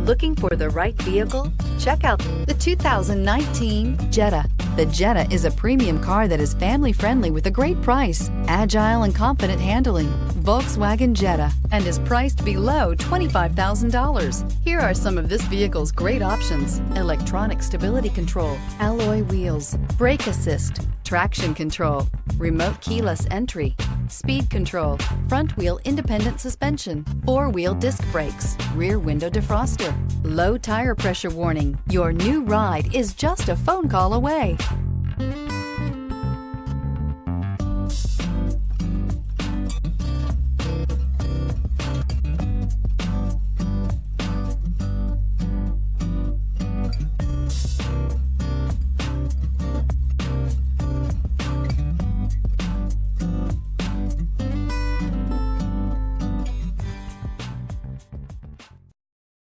Looking for the right vehicle? Check out the 2019 Jetta. The Jetta is a premium car that is family-friendly with a great price, agile and confident handling. Volkswagen Jetta, and is priced below $25,000. Here are some of this vehicle's great options: electronic stability control, alloy wheels, brake assist, traction control, remote keyless entry, speed control, front wheel independent suspension, four-wheel disc brakes, rear window defroster, low tire pressure warning. Your new ride is just a phone call away.